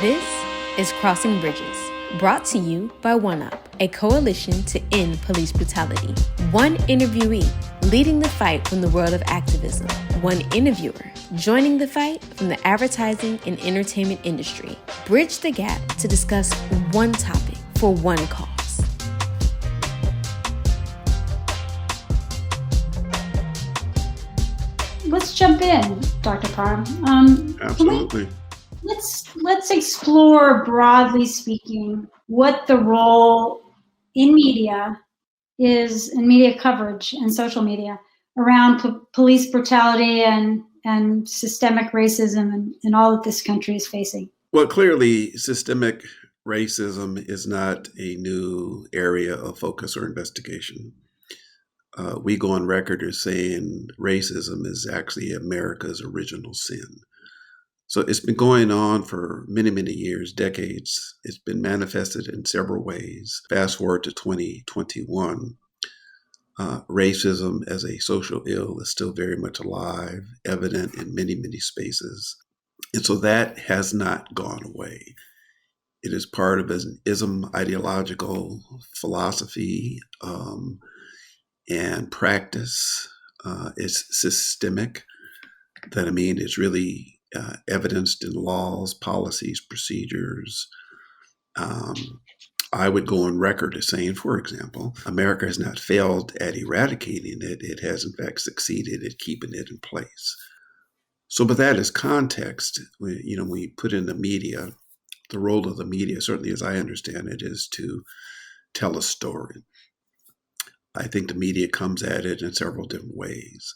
This is Crossing Bridges, brought to you by OneUp, a coalition to end police brutality. One interviewee leading the fight from the world of activism. One interviewer joining the fight from the advertising and entertainment industry. Bridge the gap to discuss one topic for one cause. Let's jump in, Dr. Parham. Absolutely. Let's explore, broadly speaking, what the role in media is, in media coverage and social media, around police brutality and systemic racism and all that this country is facing. Well, clearly, systemic racism is not a new area of focus or investigation. We go on record as saying racism is actually America's original sin. So it's been going on for many, many years, decades. It's been manifested in several ways. Fast forward to 2021, racism as a social ill is still very much alive, evident in many, many spaces. And so that has not gone away. It is part of an ism ideological philosophy and practice. It's systemic. That it's really evidenced in laws, policies, procedures. I would go on record as saying, for example, America has not failed at eradicating it. It has, in fact, succeeded at keeping it in place. So with that as context, we put in the media, the role of the media, certainly as I understand it, is to tell a story. I think the media comes at it in several different ways.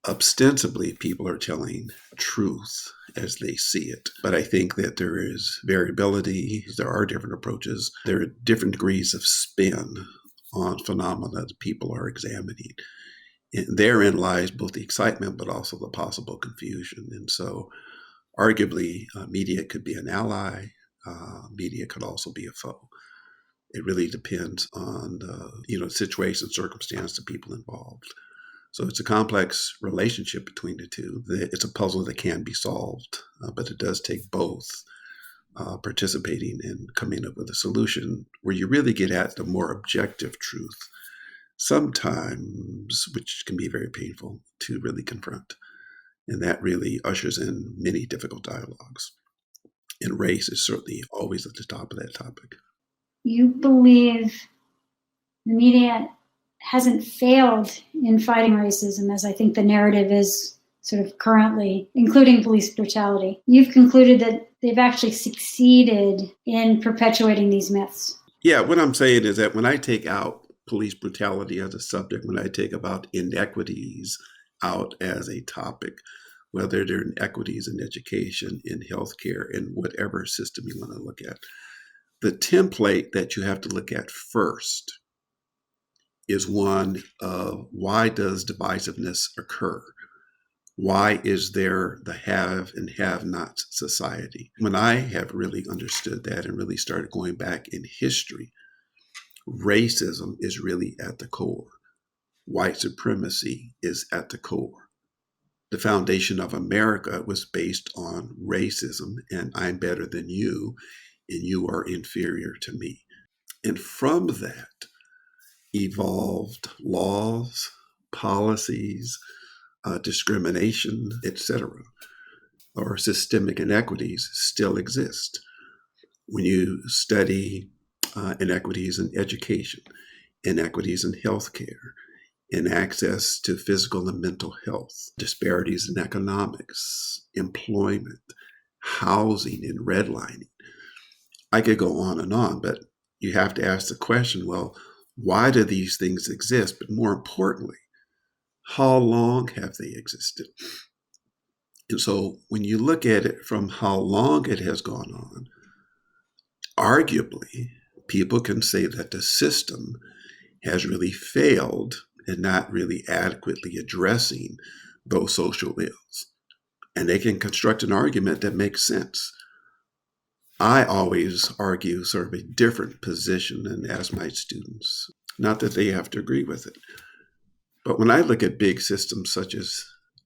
Ostensibly, people are telling truth as they see it. But I think that there is variability. There are different approaches. There are different degrees of spin on phenomena that people are examining. And therein lies both the excitement, but also the possible confusion. And so arguably, media could be an ally. Media could also be a foe. It really depends on the situation, circumstance, the people involved. So it's a complex relationship between the two. It's a puzzle that can be solved, but it does take both participating and coming up with a solution where you really get at the more objective truth, sometimes, which can be very painful to really confront. And that really ushers in many difficult dialogues. And race is certainly always at the top of that topic. You believe the media hasn't failed in fighting racism, as I think the narrative is sort of currently, including police brutality. You've concluded that they've actually succeeded in perpetuating these myths. Yeah, what I'm saying is that when I take out police brutality as a subject, when I take about inequities out as a topic, whether they're inequities in education, in healthcare, in whatever system you want to look at, the template that you have to look at first is one of why does divisiveness occur? Why is there the have and have-not society? When I have really understood that and really started going back in history, racism is really at the core. White supremacy is at the core. The foundation of America was based on racism, and I'm better than you, and you are inferior to me. And from that evolved laws, policies, discrimination, etc., or systemic inequities still exist. When you study inequities in education, inequities in healthcare, in access to physical and mental health, disparities in economics, employment, housing, and redlining, I could go on, but you have to ask the question, well, why do these things exist? But more importantly, how long have they existed? And so when you look at it from how long it has gone on, arguably, people can say that the system has really failed in not really adequately addressing those social ills. And they can construct an argument that makes sense. I always argue sort of a different position and ask my students, not that they have to agree with it. But when I look at big systems such as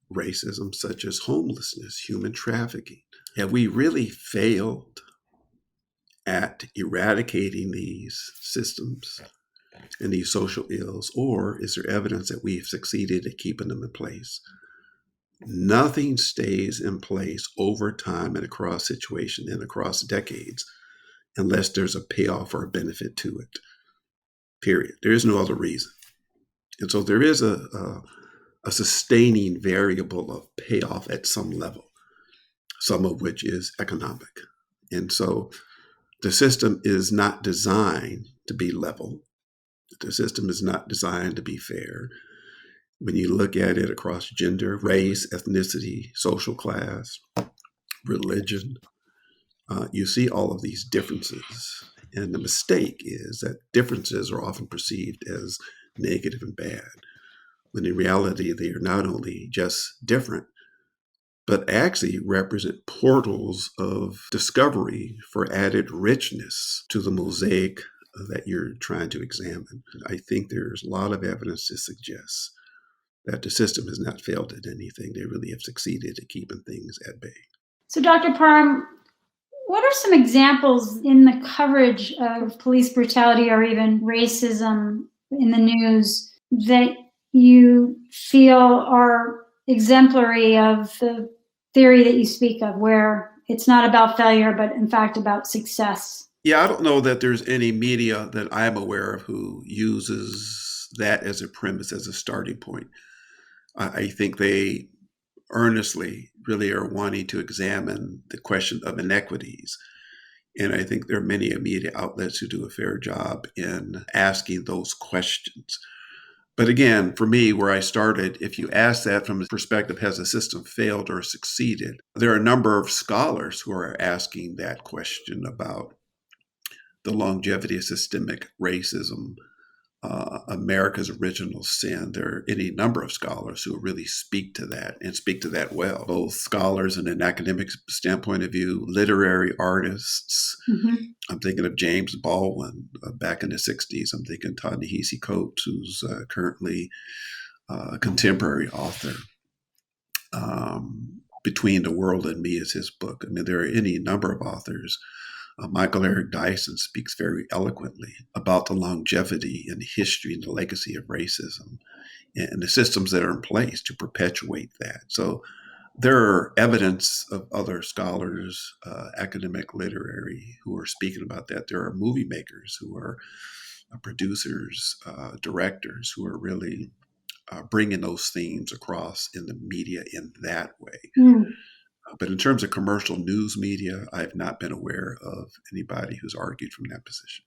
racism, such as homelessness, human trafficking, Have we really failed at eradicating these systems and these social ills, or is there evidence that we've succeeded at keeping them in place? Nothing stays in place over time and across situations and across decades unless there's a payoff or a benefit to it. Period. There is no other reason. And so there is a sustaining variable of payoff at some level, some of which is economic. And so the system is not designed to be level. The system is not designed to be fair. When you look at it across gender, race, ethnicity, social class, religion, you see all of these differences. And the mistake is that differences are often perceived as negative and bad, when in reality, they are not only just different, but actually represent portals of discovery for added richness to the mosaic that you're trying to examine. I think there's a lot of evidence to suggest that the system has not failed at anything. They really have succeeded at keeping things at bay. So, Dr. Parham, what are some examples in the coverage of police brutality or even racism in the news that you feel are exemplary of the theory that you speak of, where it's not about failure, but in fact about success? Yeah, I don't know that there's any media that I'm aware of who uses that as a premise, as a starting point. I think they earnestly really are wanting to examine the question of inequities. And I think there are many media outlets who do a fair job in asking those questions. But again, for me, where I started, if you ask that from the perspective, has the system failed or succeeded? There are a number of scholars who are asking that question about the longevity of systemic racism, America's original sin. There are any number of scholars who really speak to that and speak to that well, both scholars in an academic standpoint of view, literary artists. Mm-hmm. I'm thinking of James Baldwin back in the 60s. I'm thinking Ta-Nehisi Coates, who's currently a contemporary author. Between the World and Me is his book. I mean, there are any number of authors. Michael Eric Dyson speaks very eloquently about the longevity and the history and the legacy of racism and the systems that are in place to perpetuate that. So there are evidence of other scholars, academic, literary, who are speaking about that. There are movie makers who are producers, directors who are really bringing those themes across in the media in that way. Mm. But in terms of commercial news media, I've not been aware of anybody who's argued from that position.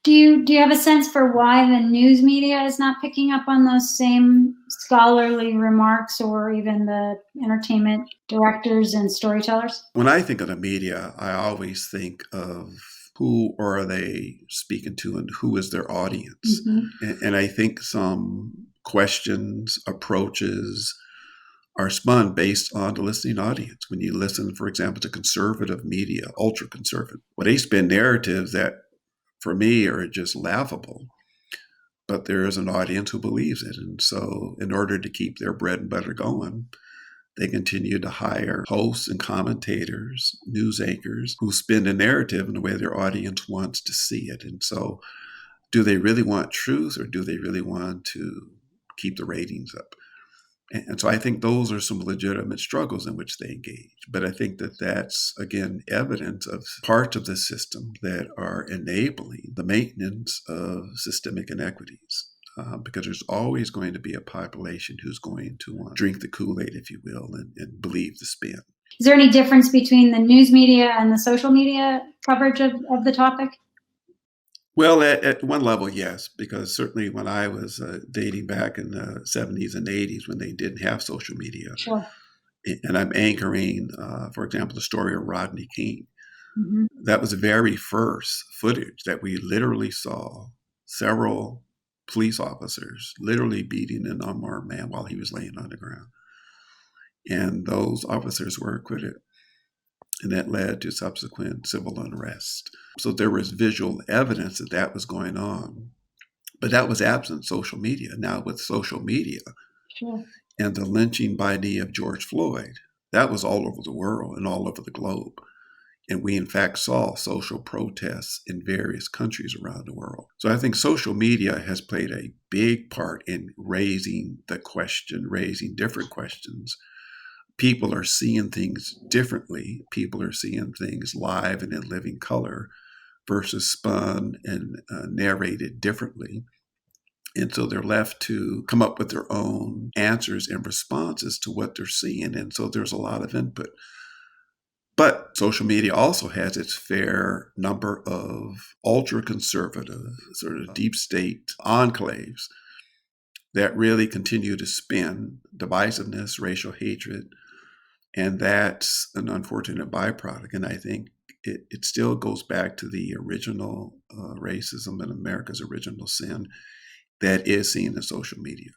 Do you have a sense for why the news media is not picking up on those same scholarly remarks, or even the entertainment directors and storytellers? When I think of the media, I always think of who are they speaking to and who is their audience. Mm-hmm. And I think some questions, approaches are spun based on the listening audience. When you listen, for example, to conservative media, ultra-conservative, well, they spin narratives that, for me, are just laughable. But there is an audience who believes it. And so in order to keep their bread and butter going, they continue to hire hosts and commentators, news anchors, who spin the narrative in the way their audience wants to see it. And so do they really want truth, or do they really want to keep the ratings up? And so I think those are some legitimate struggles in which they engage. But I think that that's, again, evidence of parts of the system that are enabling the maintenance of systemic inequities. Because there's always going to be a population who's going to drink the Kool-Aid, if you will, and believe the spin. Is there any difference between the news media and the social media coverage of the topic? Well, at one level, yes, because certainly when I was dating back in the 70s and 80s, when they didn't have social media, sure. And I'm anchoring, for example, the story of Rodney King. Mm-hmm. That was the very first footage that we literally saw several police officers literally beating an unarmed man while he was laying on the ground. And those officers were acquitted. And that led to subsequent civil unrest. So there was visual evidence that that was going on. But that was absent social media. Now with social media, sure. and the lynching by knee of George Floyd, That was all over the world and all over the globe. And we, in fact, saw social protests in various countries around the world. So I think social media has played a big part in raising the question, raising different questions. People are seeing things differently. People are seeing things live and in living color versus spun and narrated differently. And so they're left to come up with their own answers and responses to what they're seeing. And so there's a lot of input. But social media also has its fair number of ultra-conservative, sort of deep state enclaves that really continue to spin divisiveness, racial hatred, and that's an unfortunate byproduct. And I think it still goes back to the original racism and America's original sin that is seen in social media.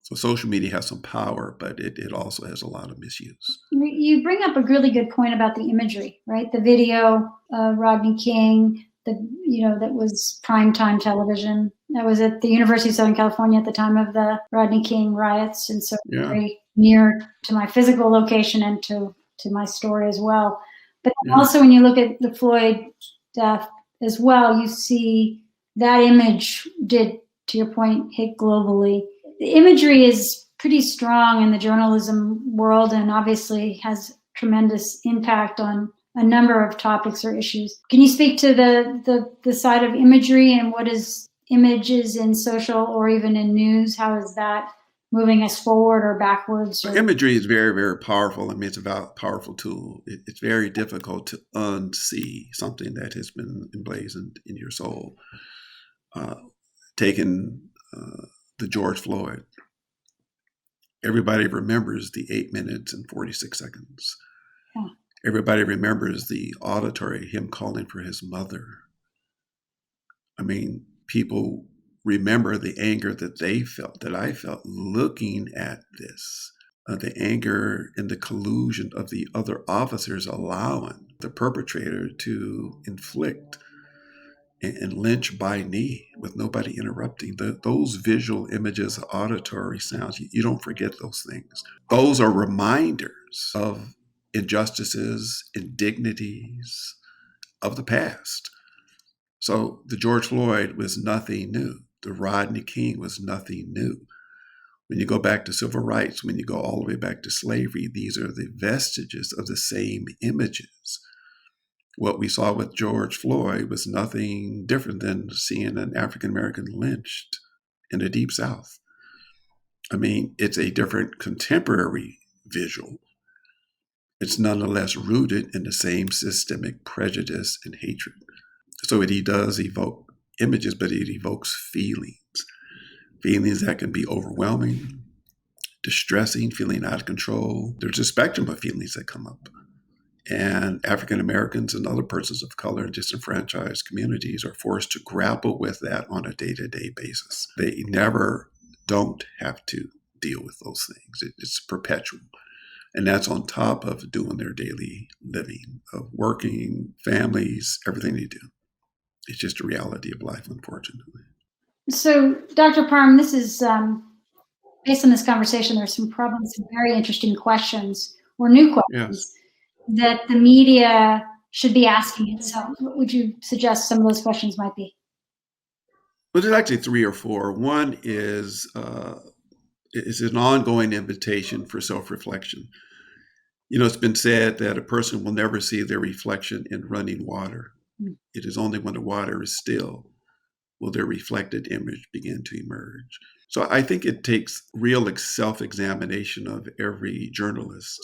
So social media has some power, but it also has a lot of misuse. You bring up a really good point about the imagery, right? The video of Rodney King, that was primetime television. That was at the University of Southern California at the time of the Rodney King riots, and so very near to my physical location and to my story as well. But also when you look at the Floyd death as well, you see that image did, to your point, hit globally. The imagery is pretty strong in the journalism world and obviously has tremendous impact on a number of topics or issues. Can you speak to the side of imagery and what is images in social or even in news? How is that moving us forward or backwards? Imagery is very, very powerful. I mean, it's a powerful tool. It's very difficult to unsee something that has been emblazoned in your soul. Taking the George Floyd, everybody remembers the 8 minutes and 46 seconds. Yeah. Everybody remembers the auditory, him calling for his mother. I mean, people remember the anger that they felt, that I felt looking at this, the anger and the collusion of the other officers allowing the perpetrator to inflict and lynch by knee with nobody interrupting. Those visual images, auditory sounds, you don't forget those things. Those are reminders of injustices, indignities of the past. So the George Floyd was nothing new. The Rodney King was nothing new. When you go back to civil rights, when you go all the way back to slavery, these are the vestiges of the same images. What we saw with George Floyd was nothing different than seeing an African-American lynched in the Deep South. I mean, it's a different contemporary visual. It's nonetheless rooted in the same systemic prejudice and hatred. So it does evoke images, but it evokes feelings that can be overwhelming, distressing, feeling out of control. There's a spectrum of feelings that come up. And African Americans and other persons of color in disenfranchised communities are forced to grapple with that on a day-to-day basis. They never don't have to deal with those things. It's perpetual. And that's on top of doing their daily living, of working, families, everything they do. It's just a reality of life, unfortunately. So, Dr. Parham, this is, based on this conversation, there's probably some very interesting questions or new questions that the media should be asking itself. What would you suggest some of those questions might be? Well, there's actually 3 or 4. One is an ongoing invitation for self-reflection. It's been said that a person will never see their reflection in running water. It is only when the water is still will their reflected image begin to emerge. So I think it takes real self-examination of every journalist,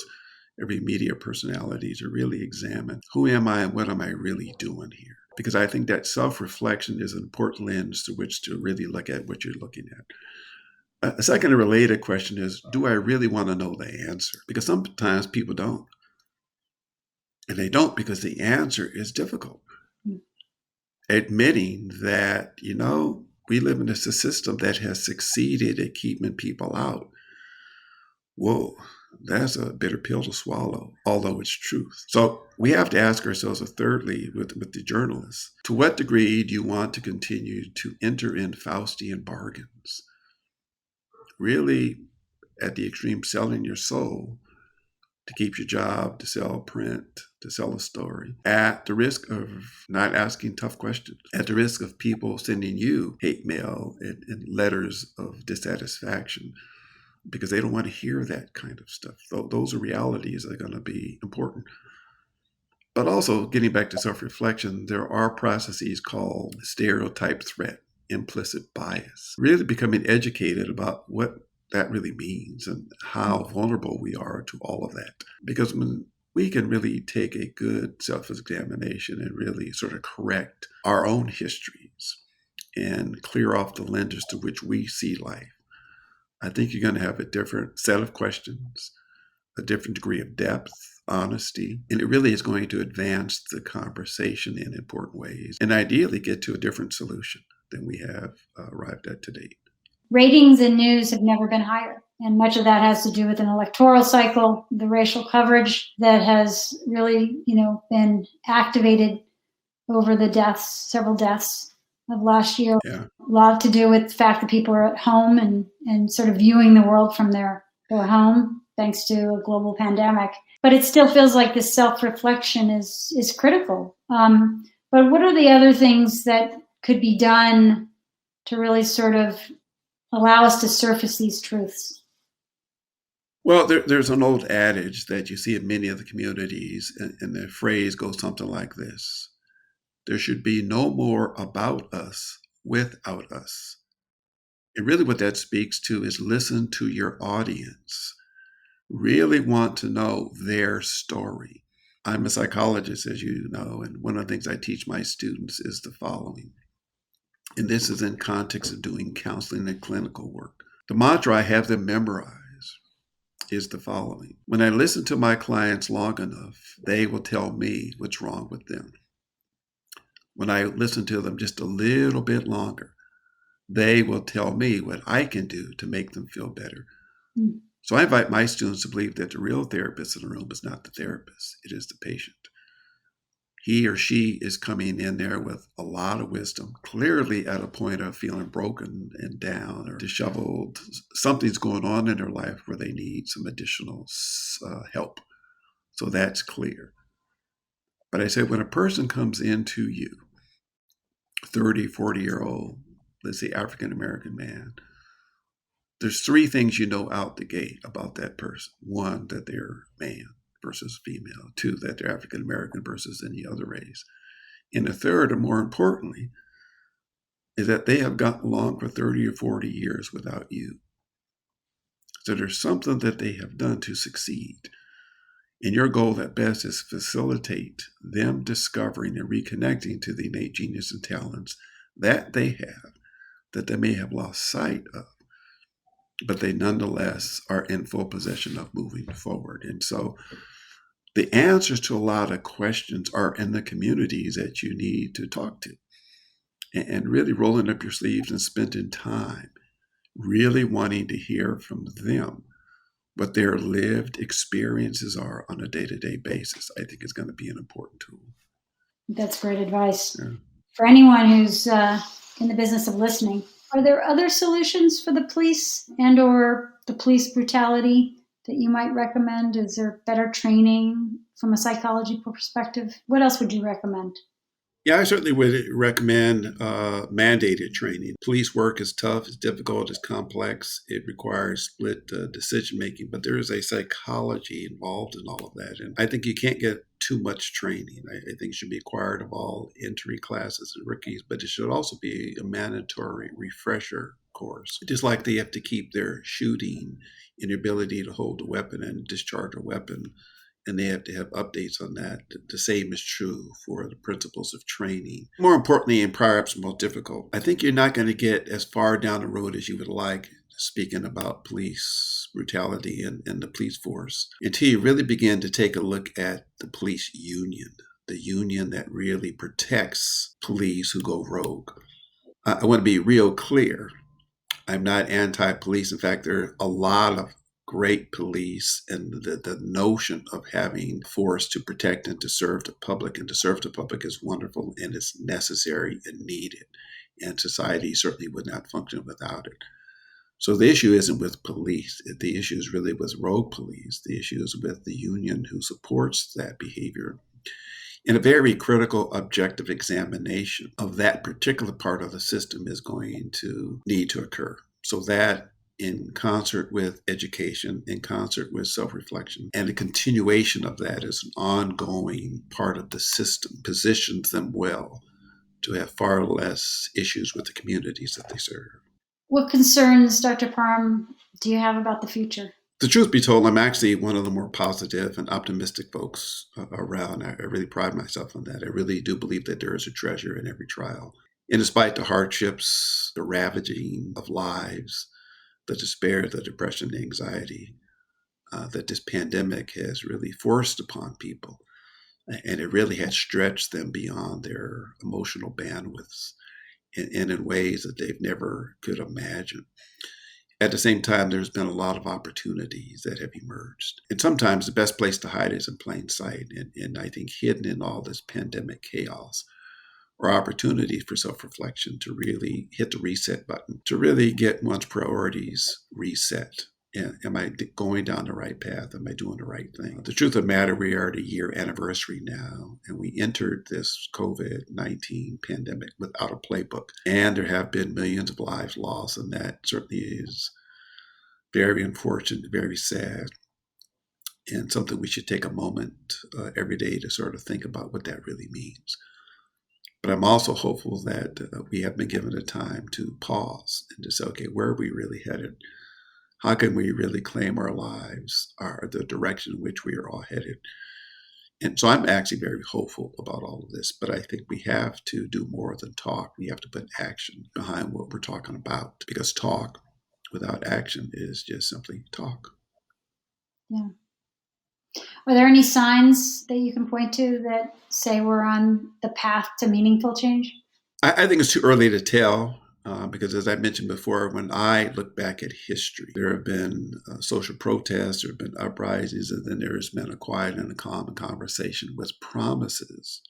every media personality to really examine who am I and what am I really doing here? Because I think that self-reflection is an important lens to which to really look at what you're looking at. A second related question is, do I really want to know the answer? Because sometimes people don't. And they don't because the answer is difficult. Admitting that, we live in a system that has succeeded at keeping people out. Whoa, that's a bitter pill to swallow, although it's truth. So we have to ask ourselves, thirdly, with the journalists, to what degree do you want to continue to enter in Faustian bargains? Really, at the extreme, selling your soul to keep your job, to sell print, to sell a story, at the risk of not asking tough questions, at the risk of people sending you hate mail and letters of dissatisfaction because they don't want to hear that kind of stuff. Those are realities that are going to be important. But also, getting back to self-reflection, there are processes called stereotype threat, implicit bias, really becoming educated about what that really means and how vulnerable we are to all of that. Because when we can really take a good self-examination and really sort of correct our own histories and clear off the lenses to which we see life, I think you're going to have a different set of questions, a different degree of depth, honesty, and it really is going to advance the conversation in important ways and ideally get to a different solution than we have arrived at to date. Ratings in news have never been higher. And much of that has to do with an electoral cycle, the racial coverage that has really, been activated over the several deaths of last year. Yeah. A lot to do with the fact that people are at home and sort of viewing the world from their home, thanks to a global pandemic. But it still feels like this self-reflection is critical. But what are the other things that could be done to really sort of allow us to surface these truths? Well, there's an old adage that you see in many of the communities, and the phrase goes something like this: there should be no more about us without us. And really what that speaks to is listen to your audience. Really want to know their story. I'm a psychologist, as you know, and one of the things I teach my students is the following. And this is in context of doing counseling and clinical work. The mantra I have them memorize is the following. When I listen to my clients long enough, they will tell me what's wrong with them. When I listen to them just a little bit longer, they will tell me what I can do to make them feel better. Mm. So I invite my students to believe that the real therapist in the room is not the therapist, it is the patient. He or she is coming in there with a lot of wisdom, clearly at a point of feeling broken and down or disheveled. Something's going on in their life where they need some additional help. So that's clear. But I say when a person comes into you, 30, 40-year-old, let's say African-American man, there's three things you know out the gate about that person. One, that they're man versus female. Two, that they're African-American versus any other race. And the third, and more importantly, is that they have gotten along for 30 or 40 years without you. So there's something that they have done to succeed. And your goal at best is facilitate them discovering and reconnecting to the innate genius and talents that they have, that they may have lost sight of, but they nonetheless are in full possession of moving forward. And so the answers to a lot of questions are in the communities that you need to talk to, and really rolling up your sleeves and spending time really wanting to hear from them what their lived experiences are on a day-to-day basis, I think is going to be an important tool. That's great advice. Yeah. For anyone who's in the business of listening, are there other solutions for the police and or the police brutality that you might recommend? Is there better training from a psychology perspective? What else would you recommend? Yeah, I certainly would recommend mandated training. Police work is tough, it's difficult, it's complex. It requires split decision-making, but there is a psychology involved in all of that. And I think you can't get too much training. I think it should be required of all entry classes and rookies, but it should also be a mandatory refresher course. Just like they have to keep their shooting and their ability to hold a weapon and discharge a weapon, and they have to have updates on that. The same is true for the principles of training. More importantly, and perhaps most difficult, I think you're not going to get as far down the road as you would like, speaking about police brutality and the police force, until you really begin to take a look at the police union, the union that really protects police who go rogue. I want to be real clear. I'm not anti-police. In fact, there are a lot of great police, and the notion of having force to protect and to serve the public and to serve the public is wonderful and it's necessary and needed. And society certainly would not function without it. So the issue isn't with police. The issue is really with rogue police. The issue is with the union who supports that behavior. And a very critical objective examination of that particular part of the system is going to need to occur. So that, in concert with education, in concert with self-reflection, and a continuation of that as an ongoing part of the system, positions them well to have far less issues with the communities that they serve. What concerns, Dr. Parham, do you have about the future? The truth be told, I'm actually one of the more positive and optimistic folks around. I really pride myself on that. I really do believe that there is a treasure in every trial. And despite the hardships, the ravaging of lives, the despair, the depression, the anxiety that this pandemic has really forced upon people, and it really has stretched them beyond their emotional bandwidths and in ways that they've never could imagine. At the same time, there's been a lot of opportunities that have emerged. And sometimes the best place to hide is in plain sight. And I think hidden in all this pandemic chaos are opportunities for self-reflection to really hit the reset button, to really get one's priorities reset. Am I going down the right path? Am I doing the right thing? The truth of the matter, we are at a year anniversary now, and we entered this COVID-19 pandemic without a playbook. And there have been millions of lives lost, and that certainly is very unfortunate, very sad, and something we should take a moment every day to sort of think about what that really means. But I'm also hopeful that we have been given a time to pause and to say, okay, where are we really headed? How can we really claim our lives, or the direction in which we are all headed? And so I'm actually very hopeful about all of this, but I think we have to do more than talk. We have to put action behind what we're talking about, because talk without action is just simply talk. Yeah. Are there any signs that you can point to that say we're on the path to meaningful change? I think it's too early to tell. Because as I mentioned before, when I look back at history, there have been social protests, there have been uprisings, and then there has been a quiet and a calm conversation with promises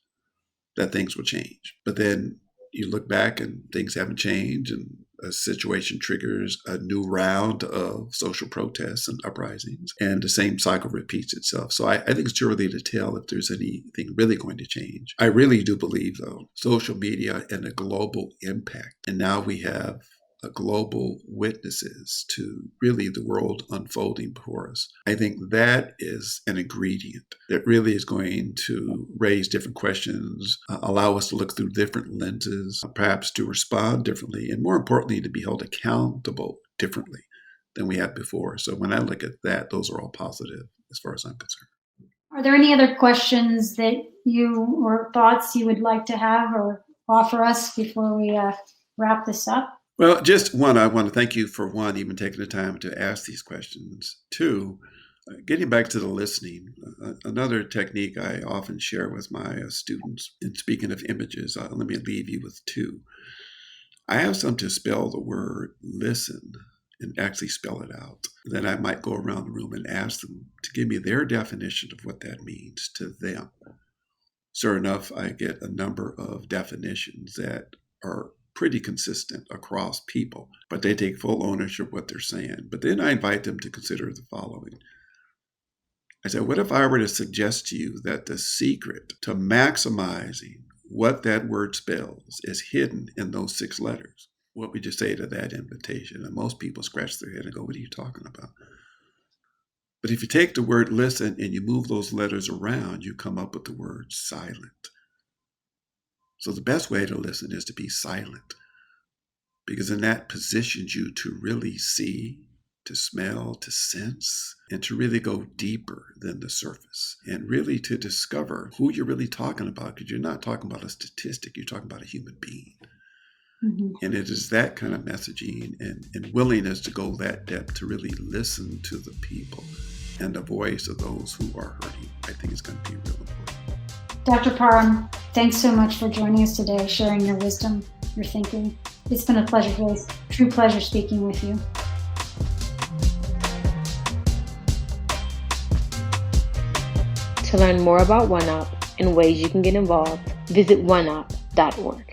that things will change. But then you look back and things haven't changed, and a situation triggers a new round of social protests and uprisings, and the same cycle repeats itself. So I think it's too early to tell if there's anything really going to change. I really do believe, though, social media and a global impact, and now we have a global witnesses to really the world unfolding before us. I think that is an ingredient that really is going to raise different questions, allow us to look through different lenses, perhaps to respond differently, and more importantly, to be held accountable differently than we had before. So when I look at that, those are all positive as far as I'm concerned. Are there any other questions that you or thoughts you would like to have or offer us before we wrap this up? Well, just one, I want to thank you for one, even taking the time to ask these questions. Two, getting back to the listening, another technique I often share with my students, and speaking of images, let me leave you with two. I ask them to spell the word listen and actually spell it out. Then I might go around the room and ask them to give me their definition of what that means to them. Sure enough, I get a number of definitions that are pretty consistent across people, but they take full ownership of what they're saying. But then I invite them to consider the following. I said, what if I were to suggest to you that the secret to maximizing what that word spells is hidden in those 6 letters? What would you say to that invitation? And most people scratch their head and go, what are you talking about? But if you take the word listen and you move those letters around, you come up with the word silent. So the best way to listen is to be silent, because then that positions you to really see, to smell, to sense, and to really go deeper than the surface, and really to discover who you're really talking about, because you're not talking about a statistic, you're talking about a human being. Mm-hmm. And it is that kind of messaging and willingness to go that depth to really listen to the people and the voice of those who are hurting, I think is going to be real important. Dr. Parham, thanks so much for joining us today, sharing your wisdom, your thinking. It's been a pleasure, really, true pleasure speaking with you. To learn more about OneUp and ways you can get involved, visit oneup.org.